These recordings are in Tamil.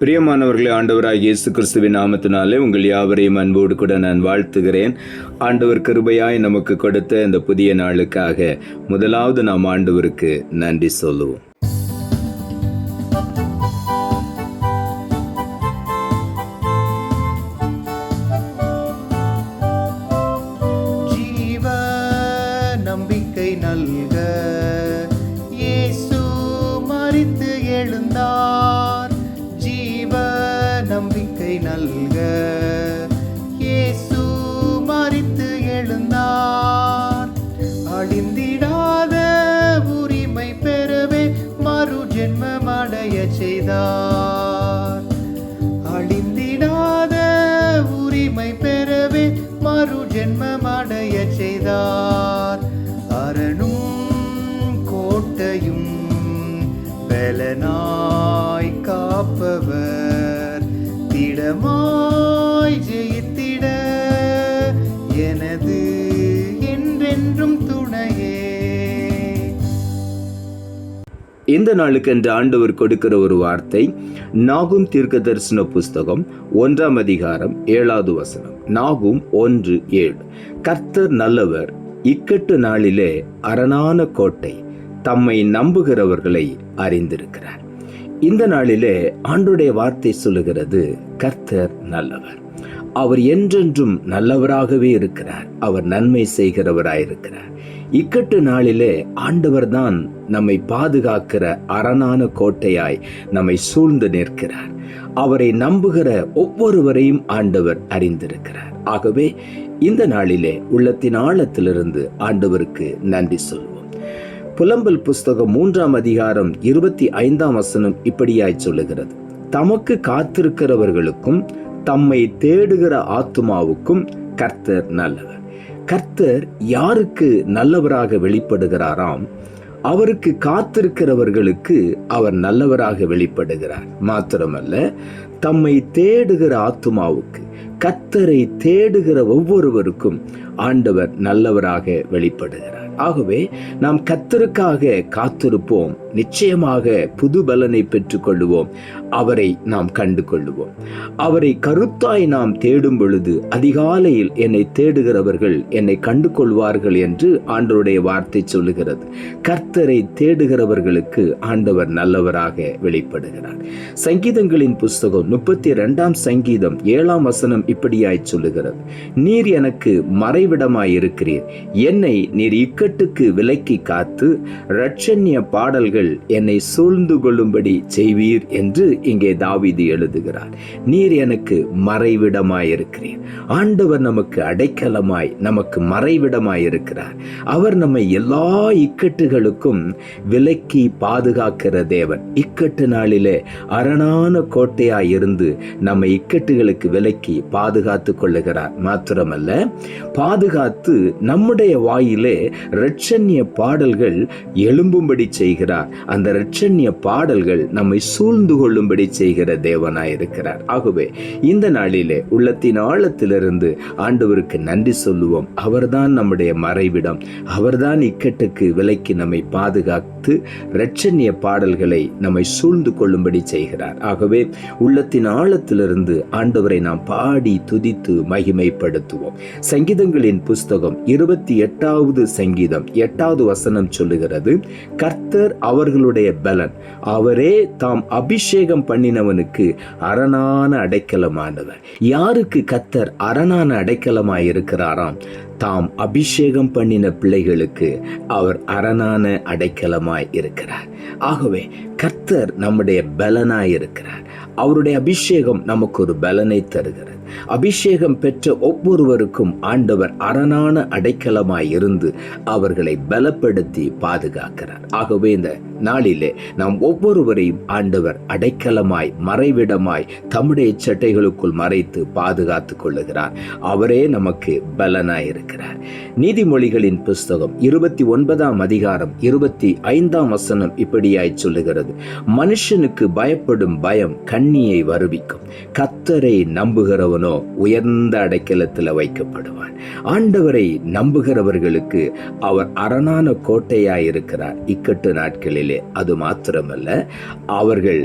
பிரியமானவர்களே, ஆண்டவராகிய இயேசு கிறிஸ்துவின் நாமத்தினாலே உங்கள் யாவரையும் அன்போடு கூட நான் வாழ்த்துகிறேன். ஆண்டவர் கிருபையாய் நமக்கு கொடுத்த இந்த புதிய நாளுக்காக முதலாவது நாம் ஆண்டவருக்கு நன்றி சொல்லுவோம். நம்பிக்கை நல்க இயேசு மரித்து எழுந்தார். ஜீவ நம்பிக்கை நல்க இயேசு மரித்து எழுந்தார். அழிந்திடாத உரிமை பெறவே மறு ஜென்மம் அடைய செய்தார். அழிந்திடாத உரிமை பெறவே மறு ஜென்மம் அடைய செய்தார். அரணும் கோட்டையும் பலனாய் காப்பவர், திடமாய் ஜெயித்திட எனது என்றென்றும் துணையே. இந்த நாளுக்கென்று ஆண்டவர் கொடுக்கிற ஒரு வார்த்தை நாகும் தீர்க்க தரிசன புஸ்தகம் 1 அதிகாரம் 7வது வசனம். நாகும் 1:7. கர்த்தர் நல்லவர், இக்கட்டு நாளிலே அரணான கோட்டை, தம்மை நம்புகிறவர்களை அறிந்திருக்கிறார். இந்த நாளிலே ஆண்டுடைய வார்த்தை சொல்லுகிறது, கர்த்தர் நல்லவர். அவர் என்றென்றும் நல்லவராகவே இருக்கிறார். அவர் நன்மை செய்கிறவராயிருக்கிறார். இக்கட்டு நாளிலே ஆண்டவர் தான் நம்மை பாதுகாக்கிற அரணான கோட்டையாய் நம்மை சூழ்ந்து நிற்கிறார். அவரை நம்புகிற ஒவ்வொருவரையும் ஆண்டவர் அறிந்திருக்கிறார். ஆகவே இந்த நாளிலே உள்ளத்தின் ஆழத்திலிருந்து ஆண்டவருக்கு நன்றி சொல்வோம். புலம்பல் புஸ்தகம் 3 அதிகாரம் 25 வசனம் இப்படியாய் சொல்லுகிறது, தமக்கு காத்திருக்கிறவர்களுக்கும் தம்மை தேடுகிற ஆத்துமாவுக்கும் கர்த்தர் நல்லவர். கர்த்தர் யாருக்கு நல்லவராக வெளிப்படுகிறாராம்? அவருக்கு காத்திருக்கிறவர்களுக்கு அவர் நல்லவராக வெளிப்படுகிறார். மாத்திரமல்ல, தம்மை தேடுகிற ஆத்துமாவுக்கு, கர்த்தரை தேடுகிற ஒவ்வொருவருக்கும் ஆண்டவர் நல்லவராக வெளிப்படுகிறார். ஆகவே நாம் கர்த்தருக்காக காத்திருப்போம். நிச்சயமாக புது பலனை பெற்றுக் கொள்ளுவோம். அவரை நாம் கண்டு கொள்ளுவோம். அவரை கருத்தாய் நாம் தேடும் பொழுது அதிகாலையில் என்னை தேடுகிறவர்கள் என்னை கண்டு கொள்வார்கள் என்று ஆண்டவருடைய வார்த்தை சொல்லுகிறது. கர்த்தரை தேடுகிறவர்களுக்கு ஆண்டவர் நல்லவராக வெளிப்படுகிறார். சங்கீதங்களின் புஸ்தகம் 32 சங்கீதம் 7 வசனம் இப்படியாய் சொல்லுகிறது, நீர் எனக்கு மறைவிடமாயிருக்கிறீர், என்னை நீர் இக்கட்டுக்கு விலக்கி காத்து இரட்சண்ய பாடல்கள் என்னை சூழ்ந்து கொள்ளும்படி செய்வீர் என்று இங்கே தாவீது எழுதுகிறார். நீர் எனக்கு மறைவிடமாயிருக்கிறீர். ஆண்டவர் நமக்கு அடைக்கலமாய், நமக்கு மறைவிடமாயிருக்கிறார். அவர் நம்மை எல்லா இக்கட்டுகளுக்கும் விலக்கி பாதுகாக்கிற தேவன். இக்கட்டு நாளிலே அரணான கோட்டையாய் இருந்து நம்மை இக்கட்டுகளுக்கு விலக்கி பாதுகாத்து கொள்ளுகிறார். மாத்திரமல்ல, பாதுகாத்து நம்முடைய வாயிலே இரட்சண்ய பாடல்கள் எழும்பும்படி செய்கிறார். அந்த இரட்சண்ய பாடல்கள் நம்மை சூழ்ந்து கொள்ளும்படி செய்கிற தேவனாயிருக்கிறார். ஆகவே இந்த நாளிலே உள்ளத்தின் ஆழத்திலிருந்து ஆண்டவருக்கு நன்றி சொல்லுவோம். அவர்தான் நம்முடைய மறைவிடம். அவர்தான் இக்கட்டுக்கு விலக்கி நம்மை பாதுகாத்து இரட்சண்ய பாடல்களை நம்மை சூழ்ந்து கொள்ளும்படி செய்கிறார். ஆகவே உள்ளத்தின் ஆழத்திலிருந்து ஆண்டவரை நாம் பாடி துதித்து மகிமைப்படுத்துவோம். சங்கீதங்களின் புஸ்தகம் 28வது சங்கீதம் 8வது வசனம் சொல்லுகிறது, கர்த்தர் அவர்களுடைய பலன், அவரே தாம் அபிஷேகம் பண்ணினவனுக்கு அரணான அடைக்கலமானவர். யாருக்கு கர்த்தர் அரணான அடைக்கலமாய் இருக்கிறாராம்? தாம் அபிஷேகம் பண்ணின பிள்ளைகளுக்கு அவர் அரணான அடைக்கலமாய் இருக்கிறார். ஆகவே கர்த்தர் நம்முடைய பலனாய் இருக்கிறார். அவருடைய அபிஷேகம் நமக்கு ஒரு பலனை தருகிறது. அபிஷேகம் பெற்ற ஒவ்வொருவருக்கும் ஆண்டவர் அரணான அடைக்கலமாய் இருந்து அவர்களை பலப்படுத்தி பாதுகாக்கிறார். ஆகவே இந்த நாளிலே நாம் ஒவ்வொருவரையும் ஆண்டவர் அடைக்கலமாய், மறைவிடமாய் தம்முடைய சட்டைகளுக்குள் மறைத்து பாதுகாத்து கொள்ளுகிறார். அவரே நமக்கு பலனாய் இருக்கிறார். நீதிமொழிகளின் புஸ்தகம் 29 அதிகாரம் 25 வசனம் இப்படியாய் சொல்லுகிறது, மனுஷனுக்கு பயப்படும் பயம் கண்ணியை வருவிக்கும், கர்த்தரை நம்புகிறவனோ உயர்ந்த அடைக்கலத்தில் வைக்கப்படுவான். ஆண்டவரை நம்புகிறவர்களுக்கு அவர் அரணான கோட்டையாயிருக்கிறார் இக்கட்டு நாட்களிலே. அது மாத்திரமல்ல, அவர்கள்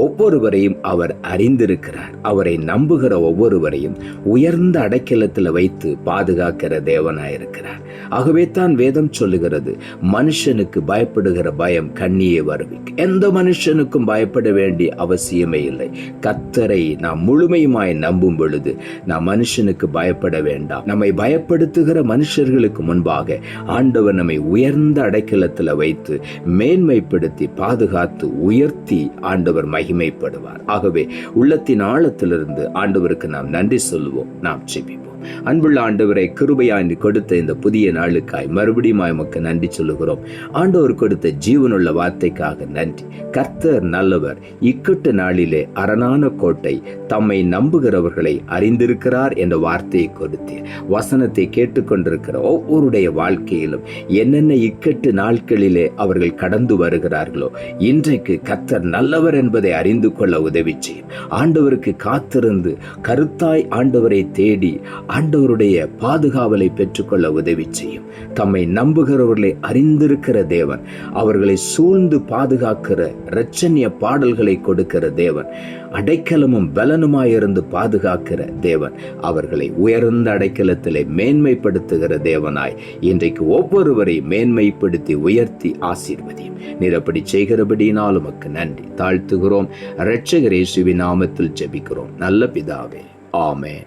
ஒவ்வொருவரையும் அவர் அறிந்திருக்கிறார். அவரை நம்புகிற ஒவ்வொருவரையும் உயர்ந்த அடைக்கலத்தில் வைத்து பாதுகாக்கிற தேவனாயிருக்கிறார். ஆகவே தான் வேதம் சொல்லுகிறது, மனுஷனுக்கு பயப்படுகிற பயம் கண்ணியை வருவிக்கும். எந்த மனுஷனுக்கும் பயப்பட வேண்டிய அவசியமே இல்லை. கர்த்தரை நாம் முழுமையுமாய் நம்பும் பொழுது நாம் மனுஷனுக்கு பயப்பட வேண்டாம். நம்மை பயப்படுத்துகிற மனுஷர்களுக்கு முன்பாக ஆண்டவர் நம்மை உயர்ந்த அடைக்கலத்தில் வைத்து மேன்மைப்படுத்தி பாதுகாத்து உயர்த்தி ஆண்டவர் மகிமைப்படுவார். ஆகவே உள்ளத்தின் ஆழத்திலிருந்து ஆண்டவருக்கு நாம் நன்றி சொல்லுவோம். நாம் ஜெபிப்போம். அன்புள்ள ஆண்டவரை, கிருபையாய் கொடுத்த இந்த புதிய நாளுக்காய் மறுபடியும் உமக்கு நன்றி சொல்லுகிறோம். ஆண்டவர் கொடுத்த ஜீவனுள்ள வார்த்தைக்காக நன்றி. கர்த்தர் நல்லவர். இக்கட்டு நாளிலே அரணான கோட்டை தம்மை நம்புகிறவர்களை அறிந்திருக்கிறார் என்ற வார்த்தையை கொடுத்தீர். வசனத்தை கேட்டுக்கொண்டிருக்கிற ஒவ்வொருடைய வாழ்க்கையிலும் என்னென்ன இக்கட்டு நாட்களிலே அவர்கள் கடந்து வருகிறார்களோ, இன்றைக்கு கர்த்தர் நல்லவர் என்பதை அறிந்து கொள்ள உதவி செய்யும். ஆண்டவருக்கு காத்திருந்து கருத்தாய் ஆண்டவரை தேடி ஆண்டவருடைய பாதுகாவலை பெற்றுக்கொள்ள உதவி செய்யும். தம்மை நம்புகிறவர்களை அறிந்திருக்கிற தேவன், அவர்களை சூழ்ந்து பாதுகாக்கிற இரட்சணிய பாடல்களை கொடுக்கிற தேவன், அடைக்கலமும் பலனுமாயிருந்து பாதுகாக்கிற தேவன், அவர்களை உயர்ந்த அடைக்கலத்திலே மேன்மைப்படுத்துகிற தேவனாய் இன்றைக்கு ஒவ்வொருவரையும் மேன்மைப்படுத்தி உயர்த்தி ஆசீர்வதியும். நீரப்படி செய்கிறபடியினால் உமக்கு நன்றி தாழ்த்துகிறோம். இரட்சகர் இயேசுவின் நாமத்தில் ஜெபிக்கிறோம் நல்ல பிதாவே, ஆமென்.